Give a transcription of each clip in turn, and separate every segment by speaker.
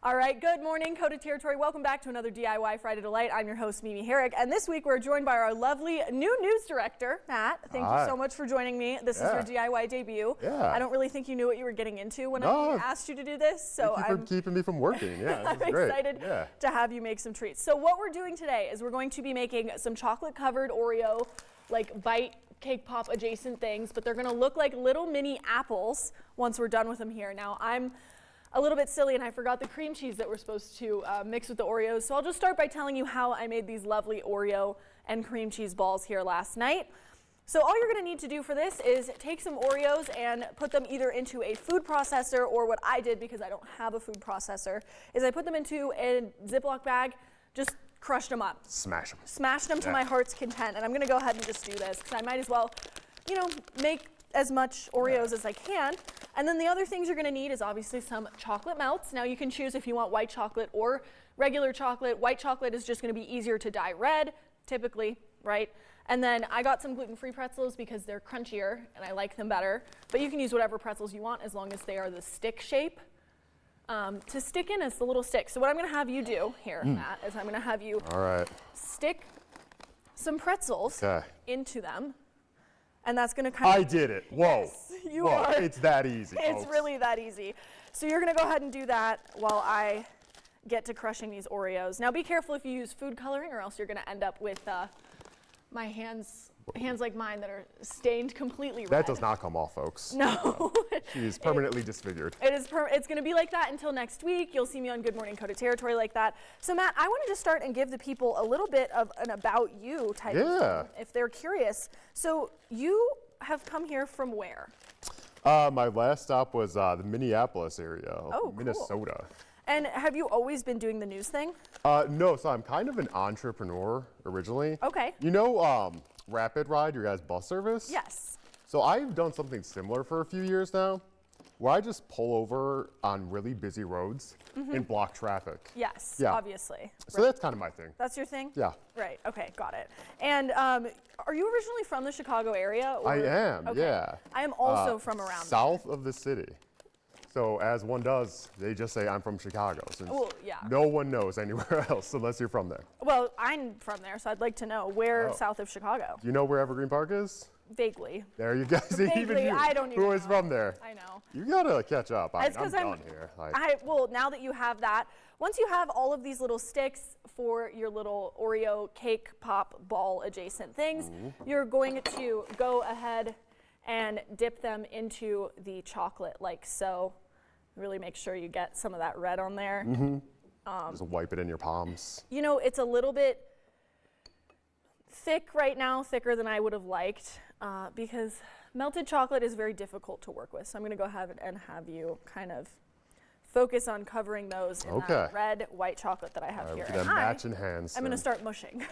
Speaker 1: All right, good morning, KOTA territory. Welcome back to another DIY Friday Delight. I'm your host, Mimi Herrick, and this week we're joined by our lovely new news director, Matt. Thank you so much for joining me. This is your DIY debut.
Speaker 2: Yeah.
Speaker 1: I don't really think you knew what you were getting into when I asked you to do this, so
Speaker 2: Thank you for keeping me from working. Yeah,
Speaker 1: I'm excited to have you make some treats. So what we're doing today is we're going to be making some chocolate-covered Oreo, like bite cake pop adjacent things, but they're going to look like little mini apples once we're done with them here. Now, I'm a little bit silly and I forgot the cream cheese that we're supposed to mix with the Oreos, so I'll just start by telling you how I made these lovely Oreo and cream cheese balls here last night. So all you're going to need to do for this is take some Oreos and put them either into a food processor, or what I did because I don't have a food processor is I put them into a Ziploc bag, just crushed them up.
Speaker 2: Smash them.
Speaker 1: Smashed them to my heart's content, and I'm going to go ahead and just do this because I might as well, you know, make as much Oreos as I can. And then the other things you're going to need is obviously some chocolate melts. Now you can choose if you want white chocolate or regular chocolate. White chocolate is just going to be easier to dye red, typically, right? And then I got some gluten-free pretzels because they're crunchier and I like them better. But you can use whatever pretzels you want as long as they are the stick shape. To stick in is the little stick. So what I'm going to have you do here, Matt, is I'm going to have you stick some pretzels into them. And that's going to kind of...
Speaker 2: I did it. Whoa.
Speaker 1: Yes, you are.
Speaker 2: It's that easy,
Speaker 1: It's
Speaker 2: folks.
Speaker 1: really that easy. So you're going to go ahead and do that while I get to crushing these Oreos. Now be careful if you use food coloring, or else you're going to end up with my hands like mine that are stained completely red.
Speaker 2: That does not come off, folks.
Speaker 1: No.
Speaker 2: She's permanently disfigured.
Speaker 1: It's going to be like that until next week. You'll see me on Good Morning KOTA territory like that. So Matt, I wanted to start and give the people a little bit of an about you type of thing, if they're curious. So you have come here from where?
Speaker 2: My last stop was the Minneapolis area, Minnesota.
Speaker 1: Cool. And have you always been doing the news thing?
Speaker 2: No, so I'm kind of an entrepreneur originally.
Speaker 1: Okay.
Speaker 2: You know Rapid Ride, your guys' bus service?
Speaker 1: Yes.
Speaker 2: So I've done something similar for a few years now, where I just pull over on really busy roads and block traffic.
Speaker 1: Yes,
Speaker 2: Yeah.
Speaker 1: obviously.
Speaker 2: So that's kind of my thing.
Speaker 1: That's your thing?
Speaker 2: Yeah.
Speaker 1: Right, okay, got it. And are you originally from the Chicago area? Or?
Speaker 2: I am, yeah.
Speaker 1: I am also from around
Speaker 2: south of the city. So as one does, they just say I'm from Chicago, since no one knows anywhere else unless you're from there.
Speaker 1: Well, I'm from there, so I'd like to know where south of Chicago.
Speaker 2: Do you know where Evergreen Park is?
Speaker 1: Vaguely.
Speaker 2: There you go. See, even you,
Speaker 1: I don't even
Speaker 2: who is
Speaker 1: know.
Speaker 2: from there.
Speaker 1: I know.
Speaker 2: You gotta catch up. I'm done here.
Speaker 1: Well, now that you have that, once you have all of these little sticks for your little Oreo cake pop ball adjacent things, you're going to go ahead and dip them into the chocolate like so. Really make sure you get some of that red on there.
Speaker 2: Just wipe it in your palms.
Speaker 1: You know, it's a little bit thick right now, thicker than I would have liked, because melted chocolate is very difficult to work with. So I'm going to go ahead and have you kind of focus on covering those in that red, white chocolate that I have here.
Speaker 2: And matching hands.
Speaker 1: I'm going to start mushing.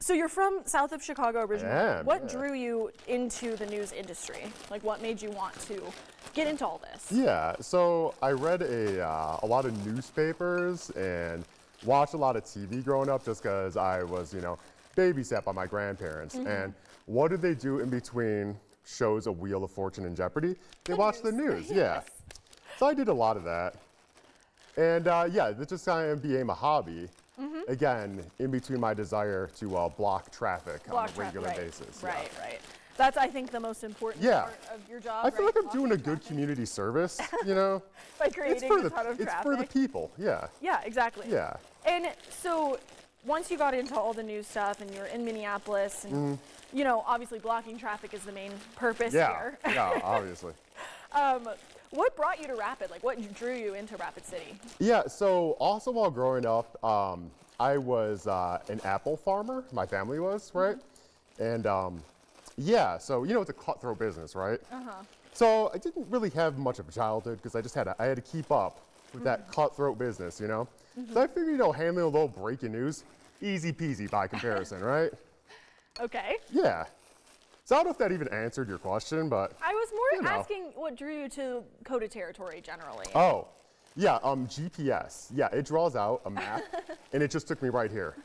Speaker 1: So you're from south of Chicago originally.
Speaker 2: I am,
Speaker 1: What drew you into the news industry? Like, what made you want to get into all this?
Speaker 2: Yeah, so I read a lot of newspapers and watched a lot of TV growing up just because I was, you know, babysat by my grandparents. And what did they do in between shows of Wheel of Fortune and Jeopardy? They watched the news, yeah. So I did a lot of that. And yeah, it just kind of became a hobby. Again, in between my desire to block traffic on a regular basis.
Speaker 1: Right. That's, I think, the most important part of your job.
Speaker 2: I feel like I'm doing a good community service, you know?
Speaker 1: By creating a ton of traffic.
Speaker 2: It's for the people, yeah.
Speaker 1: Yeah, exactly.
Speaker 2: Yeah.
Speaker 1: And so once you got into all the news stuff and you're in Minneapolis, and you know, obviously blocking traffic is the main purpose here.
Speaker 2: Yeah, obviously.
Speaker 1: What brought you to Rapid? Like, what drew you into Rapid City?
Speaker 2: Yeah, so also while growing up, I was an apple farmer. My family was, right? And yeah, so you know, it's a cutthroat business, right? So I didn't really have much of a childhood because I had to keep up with that cutthroat business, you know? So I figured, you know, handling a little breaking news, easy peasy by comparison, right?
Speaker 1: Okay.
Speaker 2: Yeah. So I don't know if that even answered your question, but
Speaker 1: I was more asking what drew you to KOTA territory generally.
Speaker 2: Oh, yeah, GPS. Yeah, it draws out a map, and it just took me right here.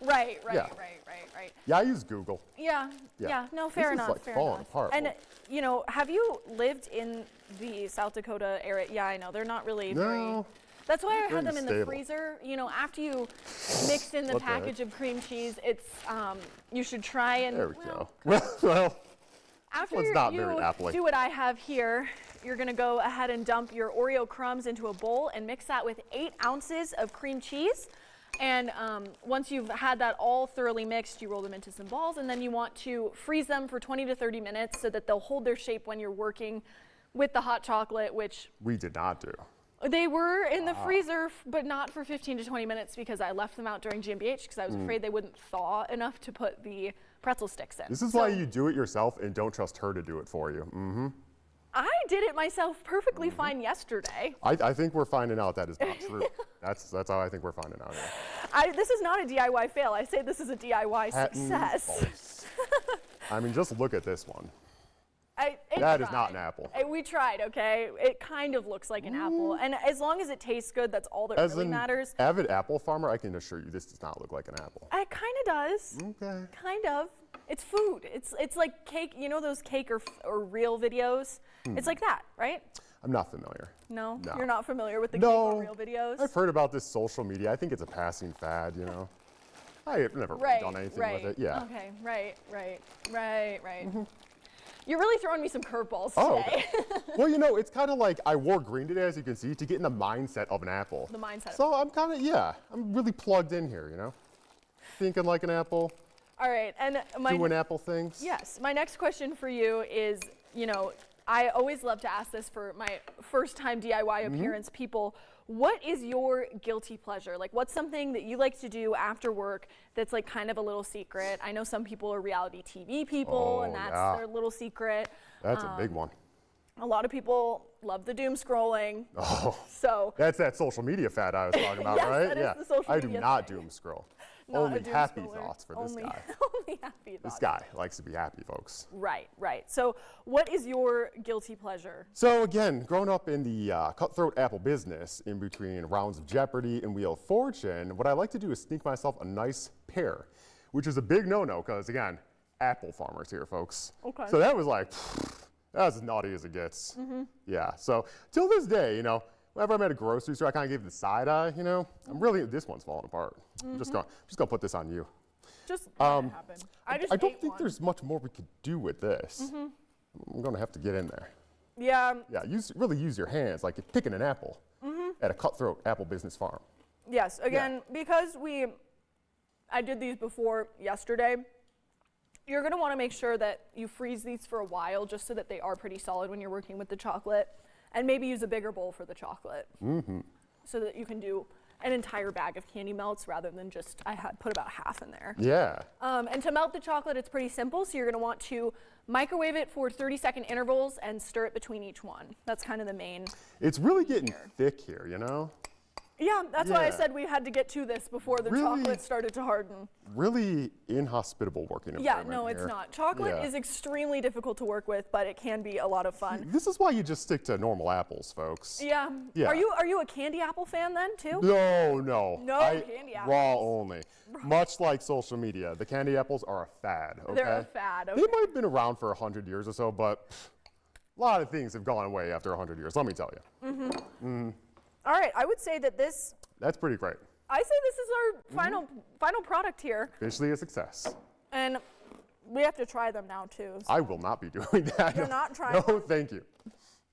Speaker 1: Right. right.
Speaker 2: Yeah, I use Google.
Speaker 1: Yeah,
Speaker 2: Yeah.
Speaker 1: no, fair
Speaker 2: This is,
Speaker 1: enough,
Speaker 2: like,
Speaker 1: fair
Speaker 2: falling
Speaker 1: enough.
Speaker 2: apart.
Speaker 1: And, you know, have you lived in the South Dakota area? Yeah, I know, they're not really very...
Speaker 2: No.
Speaker 1: That's why I
Speaker 2: Very
Speaker 1: had them in the
Speaker 2: stable.
Speaker 1: freezer. You know, after you mix in the
Speaker 2: What the heck?
Speaker 1: package of cream cheese, it's, you should try and...
Speaker 2: There we
Speaker 1: well,
Speaker 2: go. Well,
Speaker 1: After
Speaker 2: one's not very apple-y.
Speaker 1: do what I have here, you're gonna go ahead and dump your Oreo crumbs into a bowl and mix that with 8 ounces of cream cheese. And once you've had that all thoroughly mixed, you roll them into some balls, and then you want to freeze them for 20 to 30 minutes so that they'll hold their shape when you're working with the hot chocolate, which
Speaker 2: we did not do.
Speaker 1: they were in the freezer, but not for 15 to 20 minutes because I left them out during GmbH because I was afraid they wouldn't thaw enough to put the pretzel sticks in.
Speaker 2: This is why you do it yourself and don't trust her to do it for you.
Speaker 1: I did it myself perfectly fine yesterday.
Speaker 2: I think we're finding out that is not true. That's how I think we're finding out. Yeah.
Speaker 1: This is not a DIY fail. I say this is a DIY success.
Speaker 2: False. I mean, just look at this one.
Speaker 1: It
Speaker 2: That is
Speaker 1: tried.
Speaker 2: not an apple.
Speaker 1: We tried, okay? It kind of looks like an apple. And as long as it tastes good, that's all that
Speaker 2: As
Speaker 1: really
Speaker 2: an
Speaker 1: matters.
Speaker 2: avid apple farmer, I can assure you this does not look like an apple.
Speaker 1: It kind of does.
Speaker 2: Okay.
Speaker 1: Kind of. It's food. It's like cake. You know those cake or real videos? It's like that, right?
Speaker 2: I'm not familiar.
Speaker 1: No?
Speaker 2: No.
Speaker 1: You're not familiar with the
Speaker 2: No.
Speaker 1: cake or real videos?
Speaker 2: I've heard about this social media. I think it's a passing fad, you know. I have never really done anything with it. Yeah.
Speaker 1: Okay, right. You're really throwing me some curveballs
Speaker 2: Oh,
Speaker 1: today.
Speaker 2: okay. Well, you know, it's kind of like I wore green today, as you can see, to get in the mindset of an apple.
Speaker 1: The mindset.
Speaker 2: So I'm kind of, I'm really plugged in here, you know. Thinking like an apple,
Speaker 1: All right, and
Speaker 2: doing apple things.
Speaker 1: yes, my next question for you is, you know, I always love to ask this for my first time DIY appearance people. What is your guilty pleasure? Like, what's something that you like to do after work that's like kind of a little secret? I know some people are reality TV people, and that's their little secret.
Speaker 2: That's a big one.
Speaker 1: A lot of people love the doom scrolling.
Speaker 2: Oh,
Speaker 1: So
Speaker 2: that's that social media fad I was talking about,
Speaker 1: Yes,
Speaker 2: right?
Speaker 1: that is the social
Speaker 2: I do
Speaker 1: media
Speaker 2: not
Speaker 1: thing.
Speaker 2: doom scroll.
Speaker 1: not a
Speaker 2: Only
Speaker 1: doom
Speaker 2: happy
Speaker 1: scroller.
Speaker 2: thoughts for this guy.
Speaker 1: Only happy thoughts.
Speaker 2: This guy likes to be happy, folks.
Speaker 1: Right. So what is your guilty pleasure?
Speaker 2: So again, growing up in the cutthroat apple business, in between rounds of Jeopardy and Wheel of Fortune, what I like to do is sneak myself a nice pear, which is a big no-no because, again, apple farmers here, folks.
Speaker 1: Okay.
Speaker 2: So that was like, that's as naughty as it gets. Yeah, so till this day, you know, whenever I'm at a grocery store, I kind of give the side eye, you know. this one's falling apart. I'm just gonna put this on you.
Speaker 1: Just let it happen. I
Speaker 2: don't
Speaker 1: ate
Speaker 2: think
Speaker 1: one.
Speaker 2: there's much more we could do with this. I'm gonna have to get in there.
Speaker 1: Yeah.
Speaker 2: Yeah, really use your hands like you're picking an apple at a cutthroat apple business farm.
Speaker 1: Yes. Again, because I did these before yesterday. You're gonna want to make sure that you freeze these for a while, just so that they are pretty solid when you're working with the chocolate, and maybe use a bigger bowl for the chocolate, so that you can do an entire bag of candy melts rather than just I had put about half in there.
Speaker 2: Yeah.
Speaker 1: And to melt the chocolate, it's pretty simple. So you're gonna want to microwave it for 30-second intervals and stir it between each one. That's kind of the main.
Speaker 2: It's really getting thick here, you know?
Speaker 1: Yeah, that's why I
Speaker 2: Yeah.
Speaker 1: said we had to get to this before the
Speaker 2: Really?
Speaker 1: chocolate started to harden.
Speaker 2: Really inhospitable working
Speaker 1: Yeah,
Speaker 2: environment
Speaker 1: no, it's
Speaker 2: here.
Speaker 1: not. Chocolate
Speaker 2: Yeah.
Speaker 1: is extremely difficult to work with, but it can be a lot of fun.
Speaker 2: This is why you just stick to normal apples, folks.
Speaker 1: Yeah.
Speaker 2: Yeah.
Speaker 1: Are you a candy apple fan then too?
Speaker 2: No.
Speaker 1: No candy apples.
Speaker 2: Raw only. Much like social media, the candy apples are a fad, okay?
Speaker 1: They're a fad. Okay.
Speaker 2: They might have been around for 100 years or so, but a lot of things have gone away after 100 years, let me tell you.
Speaker 1: All right, I would say that this.
Speaker 2: That's pretty great.
Speaker 1: I say this is our final product here,
Speaker 2: Officially a success.
Speaker 1: and we have to try them now too. So
Speaker 2: I will not be doing that.
Speaker 1: You're not trying
Speaker 2: No,
Speaker 1: them?
Speaker 2: thank you.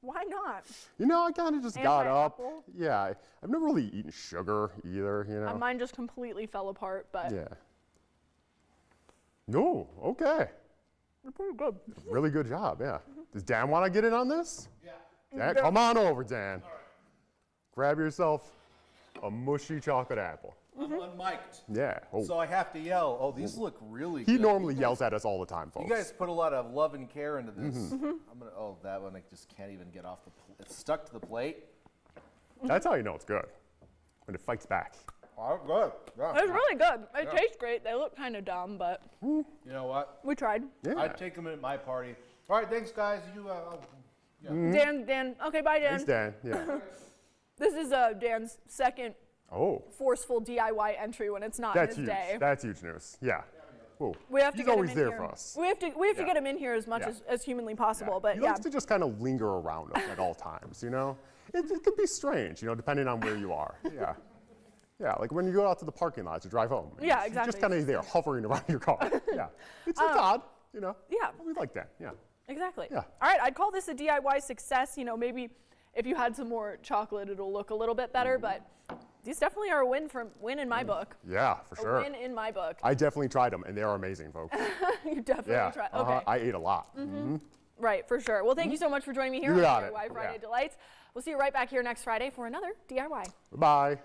Speaker 1: why not?
Speaker 2: You know, I kind of just got up.
Speaker 1: Anti-apple?
Speaker 2: Yeah, I've never really eaten sugar either, you know.
Speaker 1: Mine just completely fell apart, but
Speaker 2: Yeah. No, okay.
Speaker 1: they're pretty good.
Speaker 2: Really good job, yeah. Does Dan want to get in on this?
Speaker 3: Yeah.
Speaker 2: Dan, come on over, Dan. Grab yourself a mushy chocolate apple.
Speaker 3: I'm unmiked.
Speaker 2: Yeah. Oh.
Speaker 3: So I have to yell. Oh, these look really
Speaker 2: He
Speaker 3: good.
Speaker 2: normally yells at us all the time, folks.
Speaker 3: You guys put a lot of love and care into this. I'm gonna. Oh, that one I just can't even get off the. It's stuck to the plate.
Speaker 2: That's how you know it's good, when it fights back.
Speaker 3: Oh, good. Yeah.
Speaker 1: It's really good. It tastes great. They look kind of dumb, but
Speaker 3: You know what?
Speaker 1: we tried.
Speaker 2: Yeah.
Speaker 3: I'd take them at my party. All right, thanks, guys.
Speaker 1: Dan. Okay, bye, Dan.
Speaker 2: Thanks, Dan. Yeah.
Speaker 1: This is Dan's second
Speaker 2: Oh,
Speaker 1: forceful DIY entry when it's not
Speaker 2: that's
Speaker 1: his
Speaker 2: huge.
Speaker 1: day.
Speaker 2: That's huge news. Yeah. whoa,
Speaker 1: We have to
Speaker 2: he's
Speaker 1: get
Speaker 2: always
Speaker 1: him in
Speaker 2: there
Speaker 1: here.
Speaker 2: for us.
Speaker 1: We have to
Speaker 2: Yeah.
Speaker 1: get him in here as much
Speaker 2: Yeah.
Speaker 1: as humanly possible. But
Speaker 2: He
Speaker 1: yeah,
Speaker 2: likes to just kind of linger around us at all times, you know? It could be strange, you know, depending on where you are. Yeah. Yeah, like when you go out to the parking lot to drive home.
Speaker 1: Yeah,
Speaker 2: He's
Speaker 1: exactly.
Speaker 2: just kind of there, hovering around your car. Yeah. It's odd, you know?
Speaker 1: Yeah.
Speaker 2: But we like that, yeah.
Speaker 1: exactly.
Speaker 2: Yeah.
Speaker 1: All right, I'd call this a DIY success. You know, maybe if you had some more chocolate, it'll look a little bit better. But these definitely are a win in my book.
Speaker 2: Yeah, for sure.
Speaker 1: A win in my book.
Speaker 2: I definitely tried them, and they are amazing, folks.
Speaker 1: You definitely
Speaker 2: Yeah,
Speaker 1: try. Okay.
Speaker 2: I ate a lot.
Speaker 1: Right, for sure. Well, thank you so much for joining me here
Speaker 2: You
Speaker 1: on
Speaker 2: got it.
Speaker 1: DIY Friday
Speaker 2: Yeah.
Speaker 1: Delights. We'll see you right back here next Friday for another DIY.
Speaker 2: Bye.